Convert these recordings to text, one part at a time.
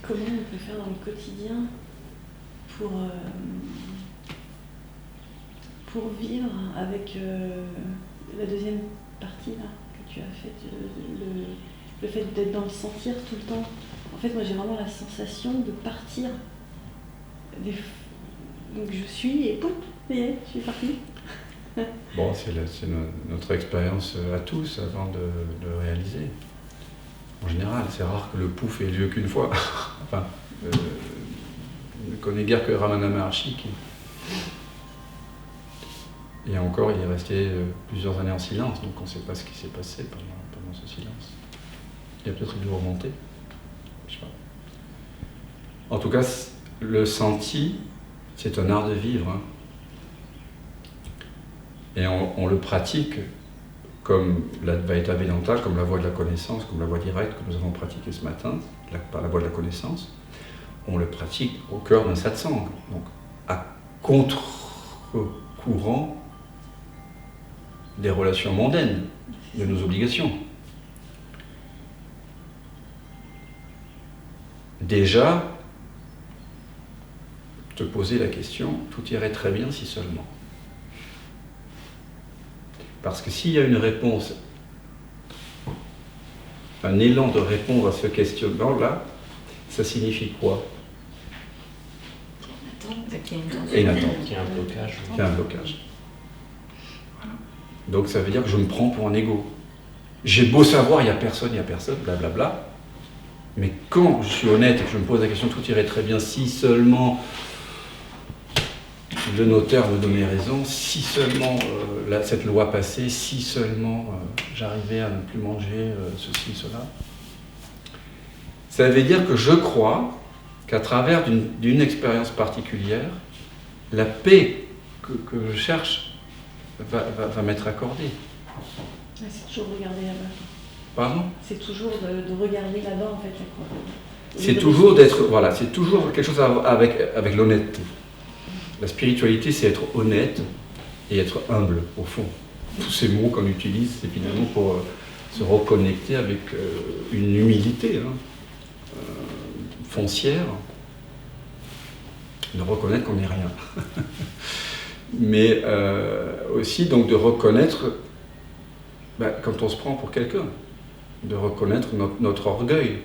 comment on peut faire dans le quotidien pour vivre avec la deuxième partie là, que tu as faite, le fait d'être dans le sentir tout le temps. En fait, moi j'ai vraiment la sensation de partir. Donc je suis et pouf, ça y est, je suis partie. Bon, c'est notre expérience à tous avant de le réaliser. En général, c'est rare que le pouf ait lieu qu'une fois. Enfin, je ne connais guère que Ramana Maharshi qui... Et encore, il est resté plusieurs années en silence, donc on ne sait pas ce qui s'est passé pendant ce silence. Il a peut-être dû remonter. Je sais pas. En tout cas, le senti, c'est un art de vivre. Hein. Et on le pratique comme l'Advaita Vedanta, comme la voie de la connaissance, comme la voie directe que nous avons pratiquée ce matin, par la voie de la connaissance. On le pratique au cœur d'un satsang, donc à contre-courant des relations mondaines, de nos obligations. Déjà, te poser la question, tout irait très bien si seulement. Parce que s'il y a une réponse, un élan de répondre à ce questionnement-là, ça signifie quoi? Et une attente. Il y a un blocage. Il y a un blocage. Donc ça veut dire que je me prends pour un égo. J'ai beau savoir, il n'y a personne, blablabla. Mais quand je suis honnête et que je me pose la question, tout irait très bien si seulement le notaire me donnait raison, si seulement cette loi passait, si seulement j'arrivais à ne plus manger ceci, cela. Ça veut dire que je crois qu'à travers d'une expérience particulière, la paix que je cherche va m'être accordée. C'est toujours regarder là-bas. Pardon ? C'est toujours de regarder là-bas en fait. C'est toujours d'être, voilà, c'est toujours quelque chose avec l'honnêteté. La spiritualité, c'est être honnête et être humble, au fond. Tous ces mots qu'on utilise, c'est finalement pour se reconnecter avec une humilité foncière, de reconnaître qu'on n'est rien. Mais aussi donc de reconnaître, quand on se prend pour quelqu'un, de reconnaître notre orgueil,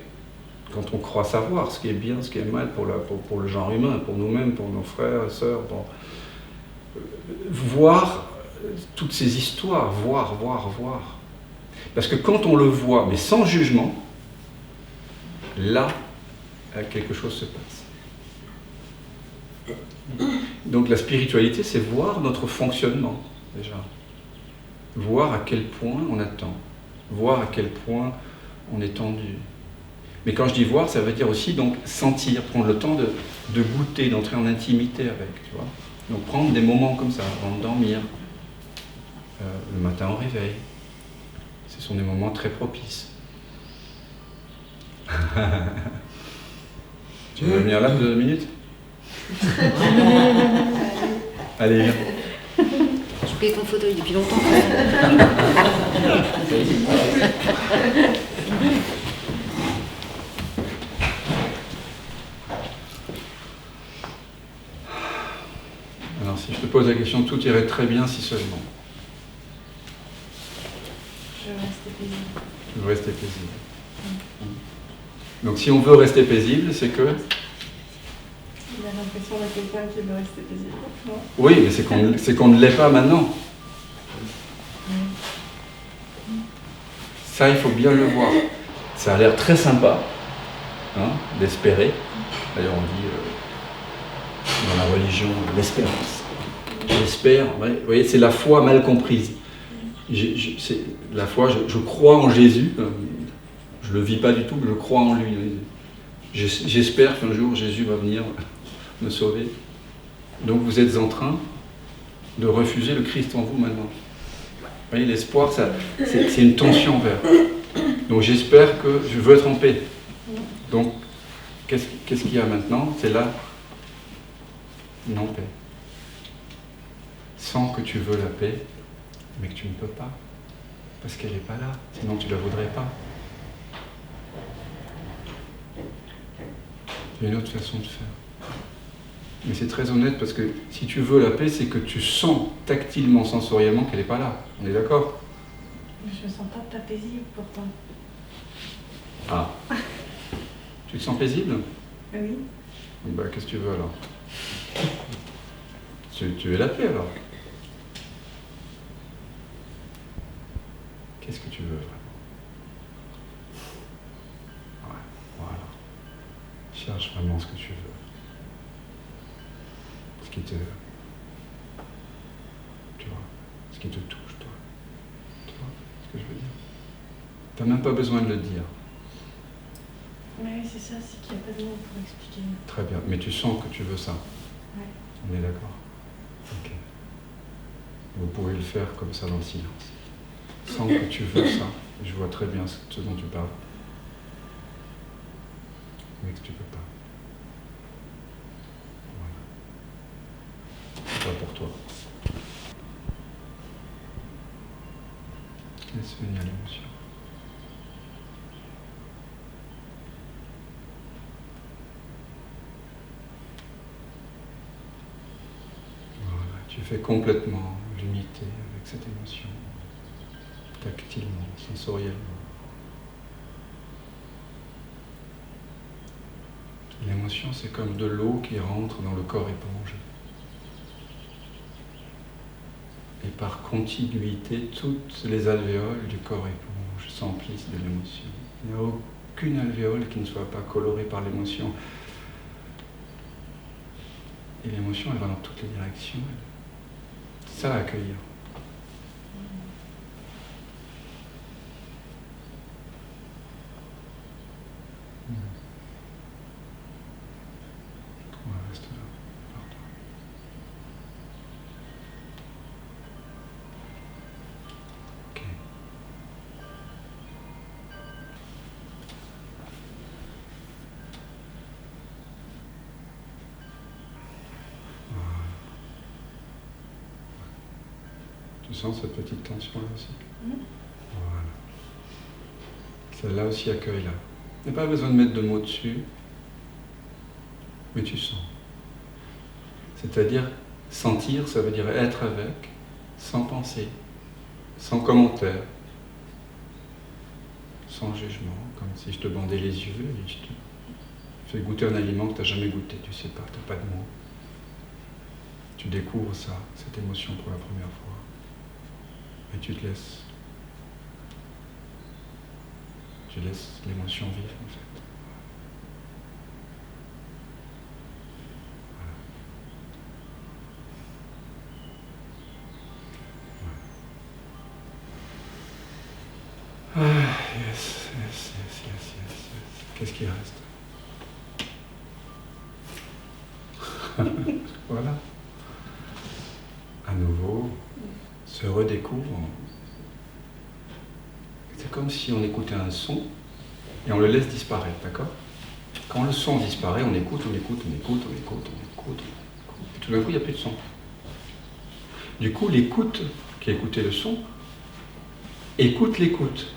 quand on croit savoir ce qui est bien, ce qui est mal pour le genre humain, pour nous-mêmes, pour nos frères et sœurs, voir toutes ces histoires, voir. Parce que quand on le voit, mais sans jugement, là, quelque chose se passe. Donc la spiritualité, c'est voir notre fonctionnement, déjà. Voir à quel point on attend, voir à quel point on est tendu. Mais quand je dis voir, ça veut dire aussi donc sentir, prendre le temps de goûter, d'entrer en intimité avec, tu vois. Donc prendre des moments comme ça, avant de dormir, le matin au réveil. Ce sont des moments très propices. Tu veux venir là 2 minutes? Allez, viens. Je plie ton fauteuil depuis longtemps. Alors si je te pose la question, tout irait très bien si seulement. Je veux rester paisible. Tu veux rester paisible. Donc si on veut rester paisible, c'est que... Il a l'impression d'être quelqu'un qui veut rester paisible. Non ? Oui, mais c'est qu'on ne l'est pas maintenant. Ça, il faut bien le voir. Ça a l'air très sympa, d'espérer. D'ailleurs, on dit dans la religion l'espérance. J'espère, vous voyez, c'est la foi mal comprise. C'est la foi, je crois en Jésus, je ne le vis pas du tout, mais je crois en lui. J'espère qu'un jour Jésus va venir me sauver. Donc vous êtes en train de refuser le Christ en vous maintenant. Vous voyez, l'espoir, c'est une tension vers. Donc j'espère que je veux être en paix. Donc, qu'est-ce qu'il y a maintenant? C'est là, non-paix. Sans que tu veux la paix, mais que tu ne peux pas. Parce qu'elle n'est pas là, sinon tu ne la voudrais pas. Il y a une autre façon de faire. Mais c'est très honnête parce que si tu veux la paix, c'est que tu sens tactilement, sensoriellement qu'elle n'est pas là. On est d'accord? Je me sens pas paisible pourtant. Ah. Tu te sens paisible? Oui. Bah, qu'est-ce que tu veux alors? Tu veux la paix alors? Qu'est-ce que tu veux vraiment? Ouais, voilà. Cherche vraiment ce que tu veux. Ce qui te... Tu vois, ce qui te touche, toi. Tu vois ce que je veux dire? T'as même pas besoin de le dire. Oui, c'est ça, c'est qu'il n'y a pas de mots pour expliquer. Très bien, mais tu sens que tu veux ça. Ouais. On est d'accord? Ok. Vous pouvez le faire comme ça dans le silence. Sens que tu veux ça. Je vois très bien ce dont tu parles. Mais que tu peux pas. Voilà. C'est pas pour toi. Laisse venir l'émotion. Voilà. Tu fais complètement l'unité avec cette émotion. Tactilement, sensoriellement. L'émotion, c'est comme de l'eau qui rentre dans le corps éponge. Et par continuité, toutes les alvéoles du corps éponge s'emplissent de l'émotion. Il n'y a aucune alvéole qui ne soit pas colorée par l'émotion. Et l'émotion, elle va dans toutes les directions. C'est ça à accueillir. Ouais, reste là. Pardon. Ok. Voilà. Tu sens cette petite tension-là aussi? Voilà. Celle-là aussi, accueille-la. Il n'y a pas besoin de mettre de mots dessus, mais tu sens. C'est-à-dire, sentir, ça veut dire être avec, sans penser, sans commentaire, sans jugement, comme si je te bandais les yeux et je te fais goûter un aliment que tu n'as jamais goûté, tu sais pas, tu n'as pas de mots. Tu découvres ça, cette émotion pour la première fois, et tu te laisses. Tu laisses l'émotion vivre en fait. Ah, yes. Qu'est-ce qui reste? Voilà. À nouveau, se redécouvre. C'est comme si on écoutait un son et on le laisse disparaître, d'accord? Quand le son disparaît, on écoute. Et tout d'un coup, il n'y a plus de son. Du coup, l'écoute, qui a écouté le son, écoute l'écoute.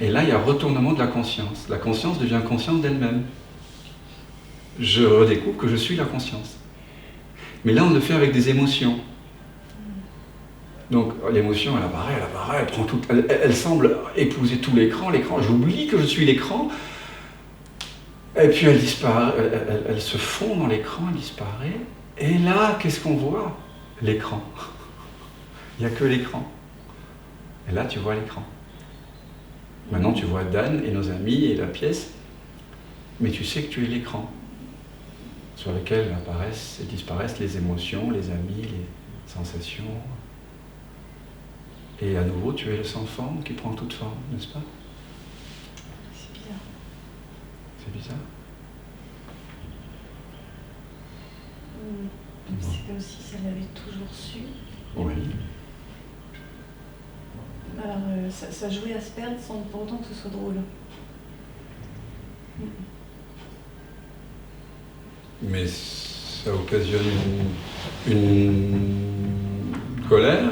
Et là, il y a retournement de la conscience. La conscience devient consciente d'elle-même. Je redécouvre que je suis la conscience. Mais là, on le fait avec des émotions. Donc, l'émotion, elle apparaît, elle prend tout, elle semble épouser tout l'écran, j'oublie que je suis l'écran, et puis elle disparaît, elle se fond dans l'écran, elle disparaît, et là, qu'est-ce qu'on voit? L'écran. Il n'y a que l'écran. Et là, tu vois l'écran. Maintenant, tu vois Dan et nos amis et la pièce, mais tu sais que tu es l'écran, sur lequel apparaissent et disparaissent les émotions, les amis, les sensations. Et à nouveau, tu es le sans forme qui prend toute forme, n'est-ce pas? C'est bizarre. C'est bizarre? C'est comme si ça l'avait toujours su. Oui. Alors, ça jouait à se perdre sans pour autant que ce soit drôle. Mais ça occasionne une colère?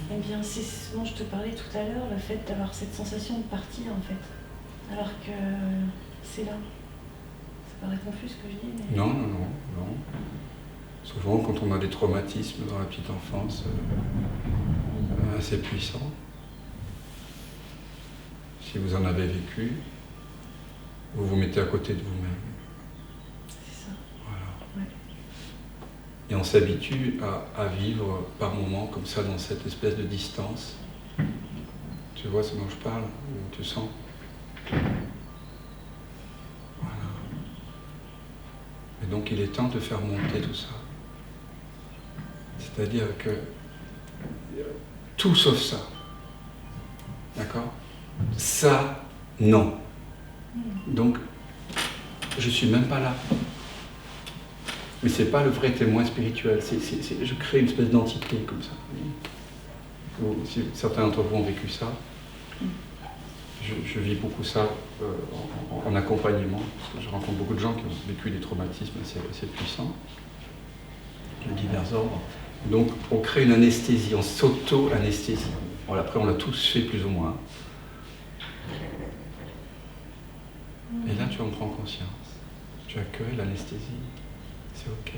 Eh bien, c'est ce dont je te parlais tout à l'heure, le fait d'avoir cette sensation de partir, en fait. Alors que c'est là. paraît confus ce que je dis. Mais... Non. Souvent, quand on a des traumatismes dans la petite enfance, assez puissants, si vous en avez vécu, vous vous mettez à côté de vous-même. C'est ça. Voilà. Ouais. Et on s'habitue à vivre par moments comme ça, dans cette espèce de distance. Tu vois ce dont je parle? Tu sens? Voilà. Et donc il est temps de faire monter tout ça. C'est-à-dire que tout sauf ça. D'accord? Ça, non. Donc, je suis même pas là. Mais c'est pas le vrai témoin spirituel. Je crée une espèce d'entité comme ça. Si certains d'entre vous ont vécu ça, je vis beaucoup ça en accompagnement, parce que je rencontre beaucoup de gens qui ont vécu des traumatismes assez puissants, de divers ordres. Donc on crée une anesthésie, on s'auto-anesthésie. Voilà, après on l'a tous fait plus ou moins. Et là tu en prends conscience. Tu accueilles l'anesthésie. C'est ok.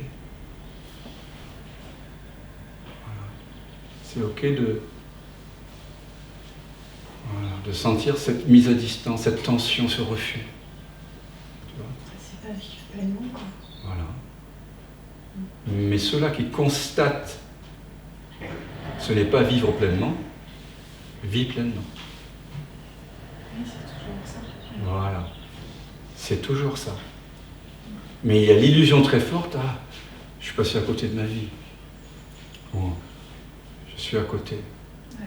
Voilà. C'est ok de sentir cette mise à distance, cette tension, ce refus. Tu vois ? C'est pas vivre pleinement, quoi. Voilà. Mais ceux-là qui constatent ce n'est pas vivre pleinement, vit pleinement. Oui, c'est toujours ça. Voilà. C'est toujours ça. Mais il y a l'illusion très forte, je suis passé à côté de ma vie. Bon, je suis à côté. Ouais.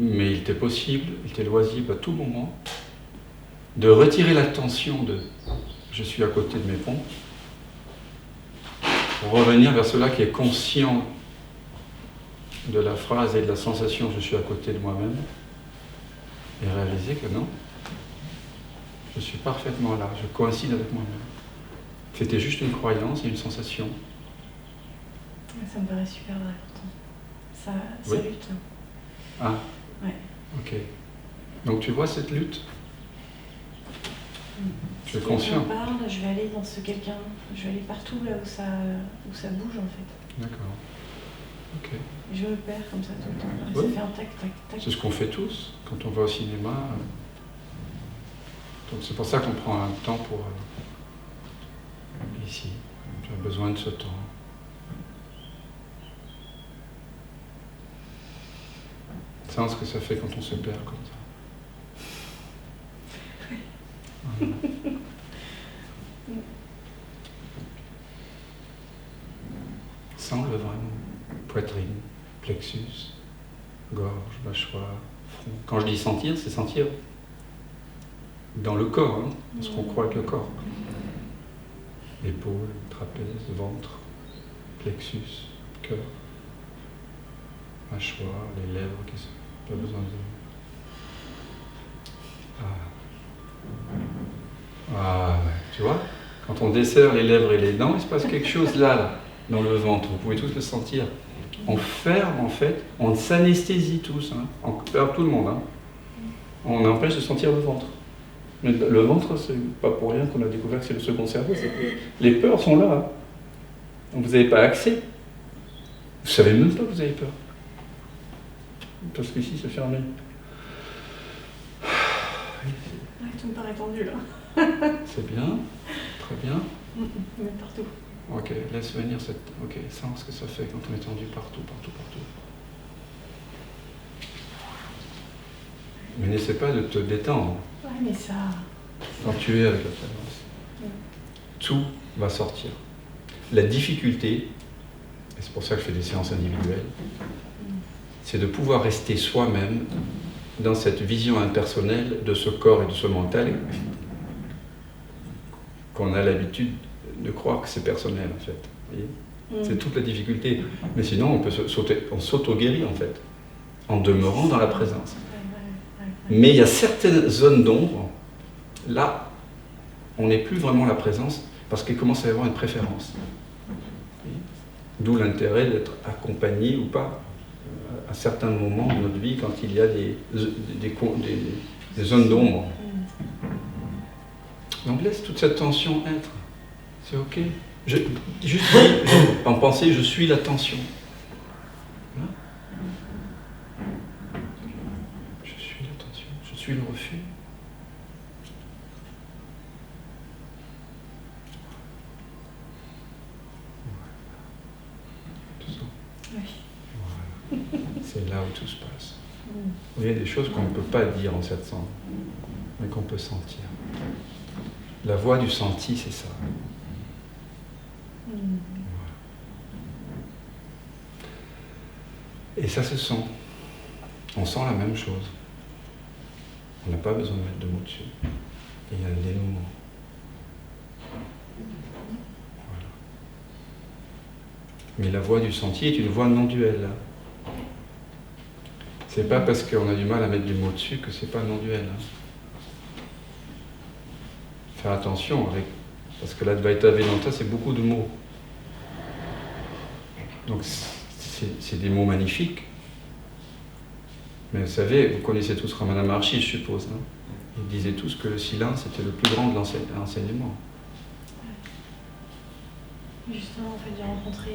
Mais il t'est possible, il t'est loisible à tout moment de retirer l'attention de « je suis à côté de mes pompes » pour revenir vers cela qui est conscient de la phrase et de la sensation « je suis à côté de moi-même » et réaliser que non, je suis parfaitement là, je coïncide avec moi-même. C'était juste une croyance et une sensation. Ça me paraît super vrai pourtant. Ça Oui. lutte. Ah, Ouais. ok. Donc tu vois cette lutte? Tu es conscient? Quand on parle, je vais aller dans ce quelqu'un, je vais aller partout là où ça bouge en fait. D'accord. Ok. Et je me perds comme ça tout le temps. Et Oui. ça fait un tac, tac, tac. C'est ce qu'on fait tous quand on va au cinéma. Donc c'est pour ça qu'on prend un temps pour ici. Tu as besoin de ce temps. Sens ce que ça fait quand on se perd comme ça. Voilà. Sens-le vraiment. Poitrine, plexus, gorge, mâchoire, front. Quand je dis sentir, c'est sentir dans le corps, hein, parce qu'on croit avec le corps. Épaules, trapèze, ventre, plexus, cœur, mâchoire, les lèvres qui sont pas besoin de... Ah ouais, tu vois, quand on desserre les lèvres et les dents, il se passe quelque chose là, dans le ventre, vous pouvez tous le sentir. On ferme en fait, on s'anesthésie tous, hein, tout le monde, hein. On empêche de sentir le ventre. Mais le ventre, c'est pas pour rien qu'on a découvert que c'est le second cerveau, c'est que les peurs sont là, hein. Donc vous n'avez pas accès. Vous savez même pas que vous avez peur. Parce qu'ici c'est fermé. Ouais, tout me paraît tendu là. C'est bien, très bien. Mais partout. Ok, laisse venir cette... Ok, sens ce que ça fait quand on est tendu partout, partout, partout. Mais n'essaie pas de te détendre Ouais, mais ça... quand tu es avec la présence. Tout va sortir. La difficulté, et c'est pour ça que je fais des séances individuelles, c'est de pouvoir rester soi-même dans cette vision impersonnelle de ce corps et de ce mental qu'on a l'habitude de croire que c'est personnel en fait. Vous voyez ? C'est toute la difficulté. Mais sinon, on s'auto-guérit en fait, en demeurant dans la présence. Mais il y a certaines zones d'ombre, là, on n'est plus vraiment la présence parce qu'il commence à y avoir une préférence. D'où l'intérêt d'être accompagné ou pas à certains moments de notre vie quand il y a des zones d'ombre. Donc laisse toute cette tension être. C'est ok. En pensée, je suis la tension. Hein? Je suis la tension. Je suis le refus. Tout ça. Oui. Voilà. C'est là où tout se passe. Il y a des choses qu'on ne peut pas dire en satsang, mais qu'on peut sentir. La voix du senti, c'est ça. Voilà. Et ça se sent. On sent la même chose. On n'a pas besoin de mettre de mots dessus. Et il y a un dénouement. Voilà. Mais la voix du senti est une voix non duelle. C'est pas parce qu'on a du mal à mettre du mot dessus que c'est pas non duel. Faire attention avec, parce que l'Advaita Vedanta c'est beaucoup de mots. Donc c'est des mots magnifiques. Mais vous savez, vous connaissez tous Ramana Maharshi, je suppose. Hein? Ils disaient tous que le silence était le plus grand de l'enseignement. Justement, en fait, j'ai rencontré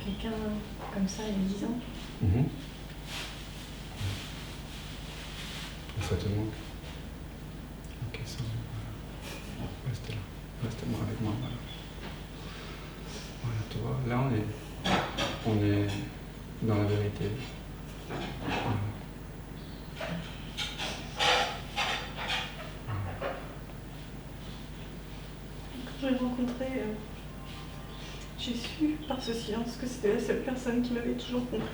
quelqu'un comme ça il y a 10 ans. Ça te manque. Ok, ça va. Reste là. Reste moi avec moi. Voilà, tu vois, là on est dans la vérité. Voilà. Quand je l'ai rencontré, j'ai su par ce silence que c'était la seule personne qui m'avait toujours compris.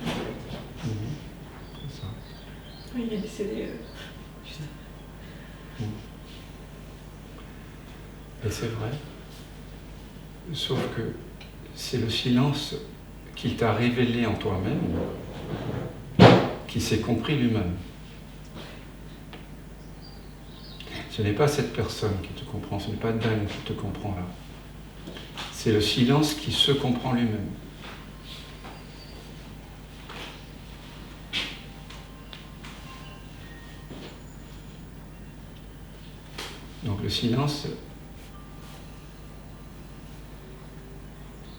C'est ça. Oui, il est décédé juste. Et c'est vrai. Sauf que c'est le silence qu'il t'a révélé en toi-même qui s'est compris lui-même. Ce n'est pas cette personne qui te comprend, ce n'est pas Dan qui te comprend là. C'est le silence qui se comprend lui-même. Donc le silence,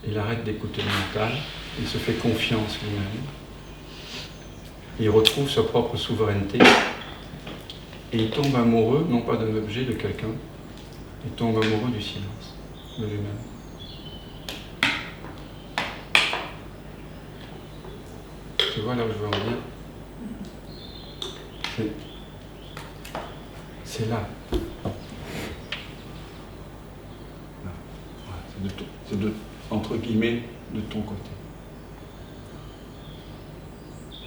il arrête d'écouter le mental, il se fait confiance lui-même, il retrouve sa propre souveraineté et il tombe amoureux, non pas d'un objet, de quelqu'un, il tombe amoureux du silence, de lui-même. Tu vois là où je veux en venir? C'est là. C'est entre guillemets, de ton côté.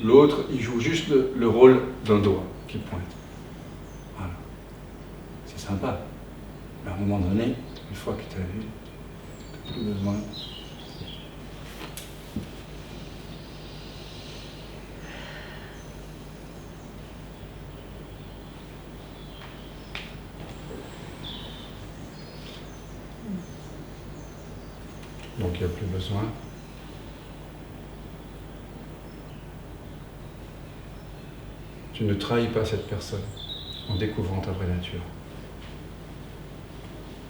L'autre, il joue juste le rôle d'un doigt qui pointe. Voilà. C'est sympa. Mais à un moment donné, une fois que tu as vu, tu n'as plus besoin. Donc il n'y a plus besoin. Tu ne trahis pas cette personne en découvrant ta vraie nature.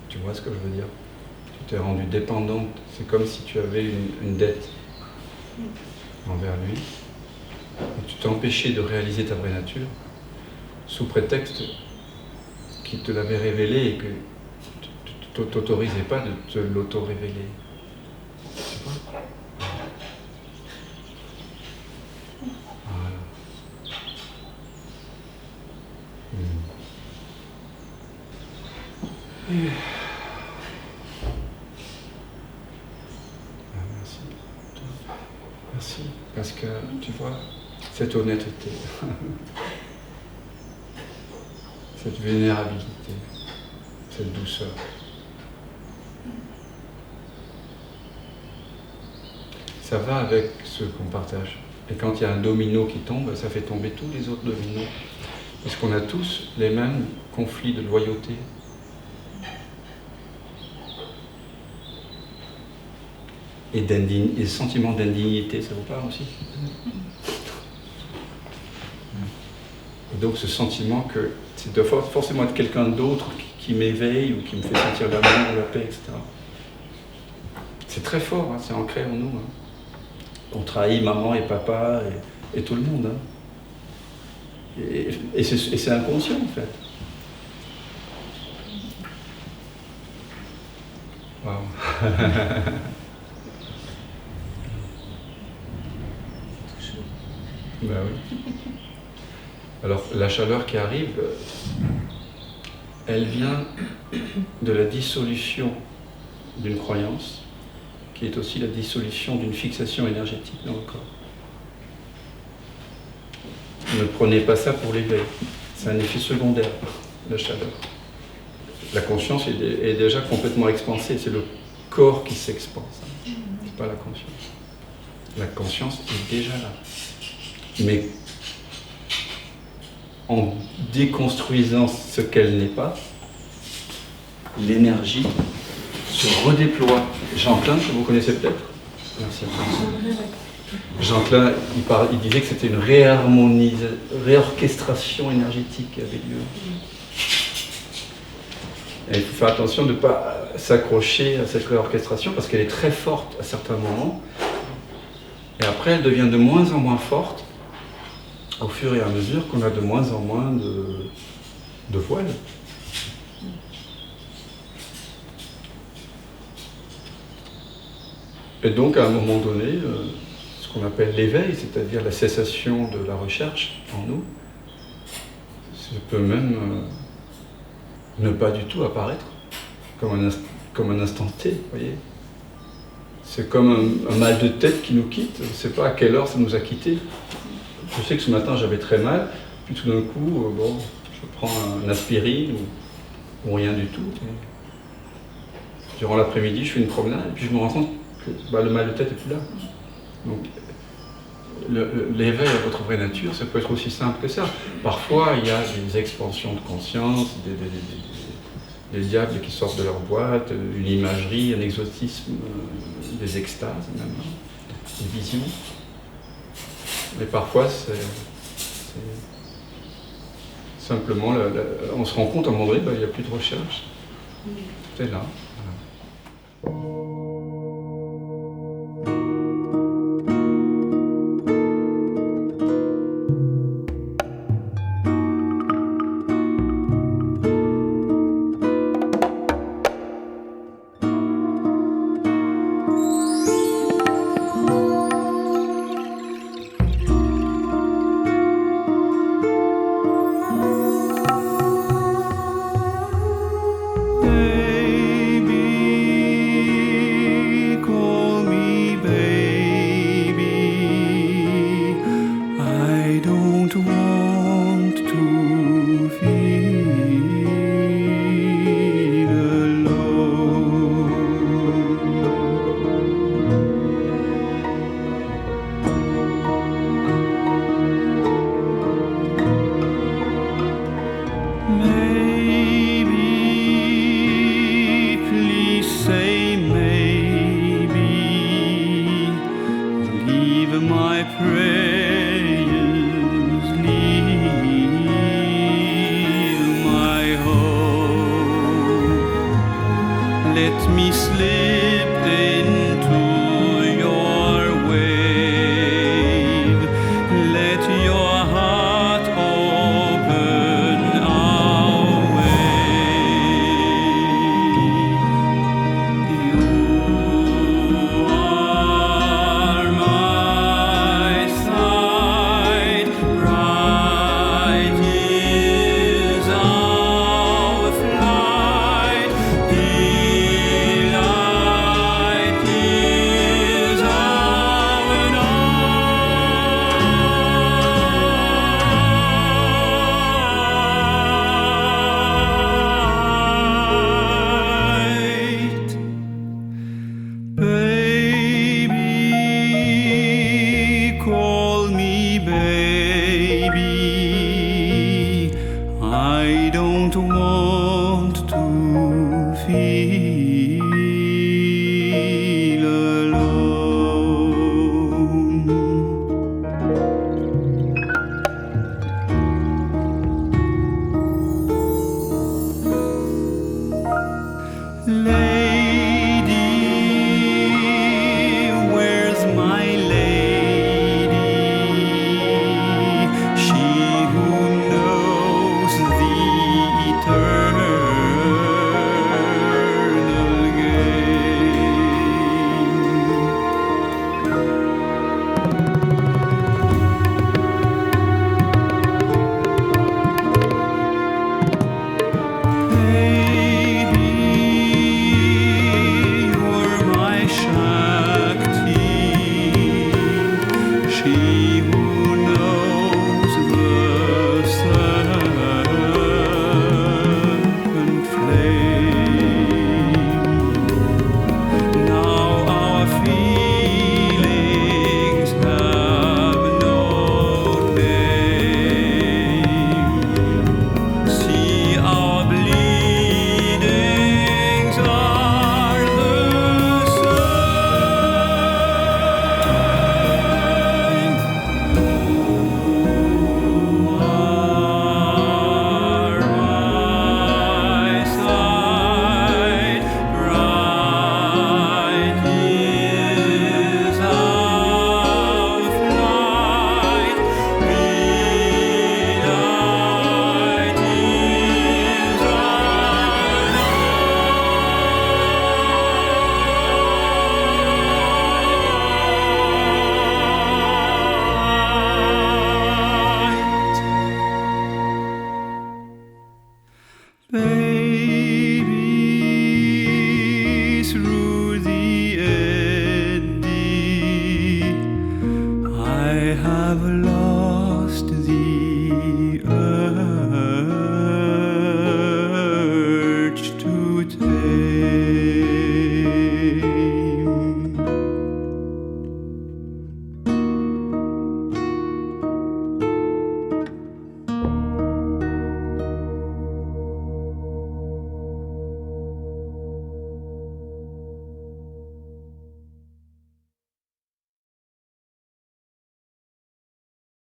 Tu vois ce que je veux dire? Tu t'es rendue dépendante. C'est comme si tu avais une dette envers lui. Et tu t'es empêché de réaliser ta vraie nature sous prétexte qu'il te l'avait révélé et que tu ne t'autorisais pas de te l'auto-révéler. Voilà. Merci. Merci. Parce que, tu vois, cette honnêteté, cette vulnérabilité, cette douceur, ça va avec ce qu'on partage. Et quand il y a un domino qui tombe, ça fait tomber tous les autres dominos. Parce qu'on a tous les mêmes conflits de loyauté. Et le sentiment d'indignité, ça vous parle aussi? Et donc ce sentiment que c'est de forcément être quelqu'un d'autre qui qui m'éveille ou qui me fait sentir l'amour ou la paix, etc. C'est très fort, hein, c'est ancré en nous. Hein. On trahit maman et papa et tout le monde. Hein. Et c'est inconscient en fait. Wow. Ben oui. Alors la chaleur qui arrive, elle vient de la dissolution d'une croyance, qui est aussi la dissolution d'une fixation énergétique dans le corps. Ne prenez pas ça pour l'éveil, c'est un effet secondaire, la chaleur. La conscience est déjà complètement expansée, c'est le corps qui s'expanse, c'est pas la conscience. La conscience est déjà là. Mais en déconstruisant ce qu'elle n'est pas, l'énergie se redéploie. Jean Klein, que vous connaissez peut-être. Merci. Jean Klein, il disait que c'était une réorchestration énergétique qui avait lieu. Et il faut faire attention de ne pas s'accrocher à cette réorchestration parce qu'elle est très forte à certains moments. Et après, elle devient de moins en moins forte au fur et à mesure qu'on a de moins en moins de voiles. Et donc, à un moment donné, ce qu'on appelle l'éveil, c'est-à-dire la cessation de la recherche en nous, ça peut même ne pas du tout apparaître, comme un instant T, vous voyez. C'est comme un mal de tête qui nous quitte, on ne sait pas à quelle heure ça nous a quittés. Je sais que ce matin j'avais très mal, puis tout d'un coup, je prends un aspirine ou rien du tout. Et durant l'après-midi, je fais une promenade, et puis je me rends compte que le mal de tête n'est plus là. Donc, l'éveil à votre vraie nature, ça peut être aussi simple que ça. Parfois, il y a des expansions de conscience, des diables qui sortent de leur boîte, une imagerie, un exotisme, des extases même, des visions. Mais parfois, c'est simplement, on se rend compte à un moment donné, il n'y a plus de recherche. C'est là. Voilà. baby.